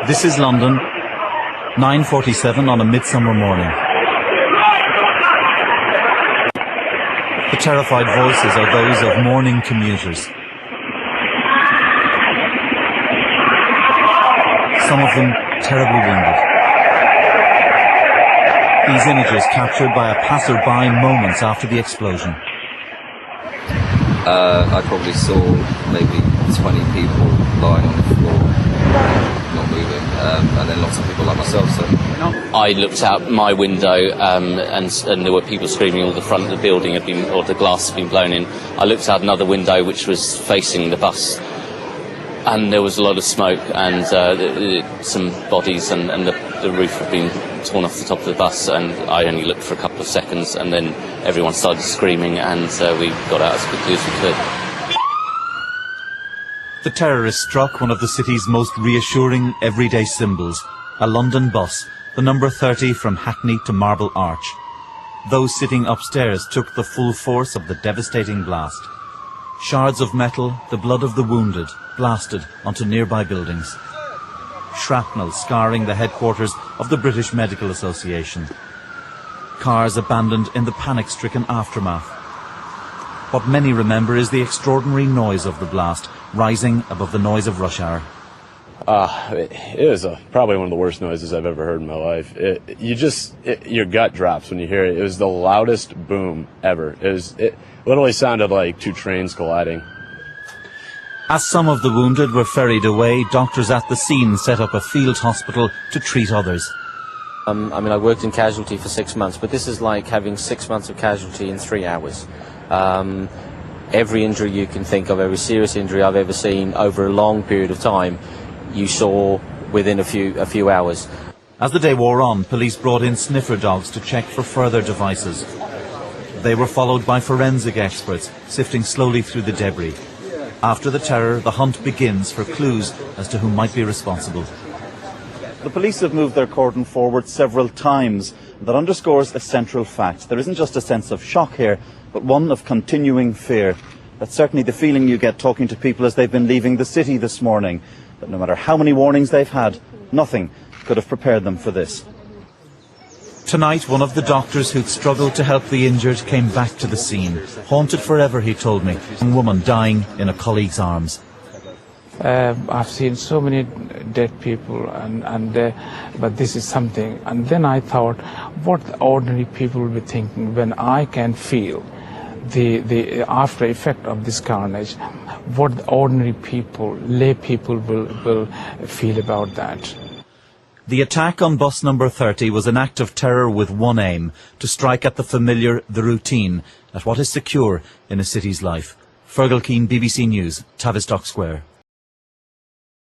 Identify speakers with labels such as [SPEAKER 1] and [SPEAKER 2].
[SPEAKER 1] This is London, 9:47 on a midsummer morning. The terrified voices are those of mourning commuters. Some of them terribly wounded. These images captured by a passer-by moments after the explosion.
[SPEAKER 2] I probably saw maybe 20 people lying on the floor, not moving, and then lots of people like myself. So
[SPEAKER 3] I looked out my window, and there were people screaming. All the front of the building had been, or the glass had been blown in. I looked out another window which was facing the bus, and there was a lot of smoke and some bodies, and the roof had been torn off the top of the bus. And I only looked for a couple of seconds, and then everyone started screaming, and we got out as quickly as we could.
[SPEAKER 1] The terrorists struck one of the city's most reassuring everyday symbols, a London bus, the number 30 from Hackney to Marble Arch. Those sitting upstairs took the full force of the devastating blast. Shards of metal, the blood of the wounded, blasted onto nearby buildings. Shrapnel scarring the headquarters of the British Medical Association. Cars abandoned in the panic-stricken aftermath. What many remember is the extraordinary noise of the blast, rising above the noise of rush hour.
[SPEAKER 4] It was probably one of the worst noises I've ever heard in my life. Your gut drops when you hear it. It was the loudest boom ever. It literally sounded like two trains colliding.
[SPEAKER 1] As some of the wounded were ferried away, doctors at the scene set up a field hospital to treat others.
[SPEAKER 5] I worked in casualty for 6 months, but this is like having 6 months of casualty in 3 hours. Every injury you can think of, every serious injury I've ever seen over a long period of time, you saw within a few hours.
[SPEAKER 1] As the day wore on, police brought in sniffer dogs to check for further devices. They were followed by forensic experts, sifting slowly through the debris. After the terror, the hunt begins for clues as to who might be responsible. The police have moved their cordon forward several times. That underscores a central fact. There isn't just a sense of shock here, but one of continuing fear. That's certainly the feeling you get talking to people as they've been leaving the city this morning. That no matter how many warnings they've had, nothing could have prepared them for this. Tonight, one of the doctors who'd struggled to help the injured came back to the scene. Haunted forever, he told me. A young woman dying in a colleague's arms.
[SPEAKER 6] I've seen so many dead people, but this is something. And then I thought, what ordinary people will be thinking when I can feel the after effect of this carnage. What ordinary people, lay people will feel about that.
[SPEAKER 1] The attack on bus number 30 was an act of terror with one aim, to strike at the familiar, the routine, at what is secure in a city's life. Fergal Keane, BBC News, Tavistock Square.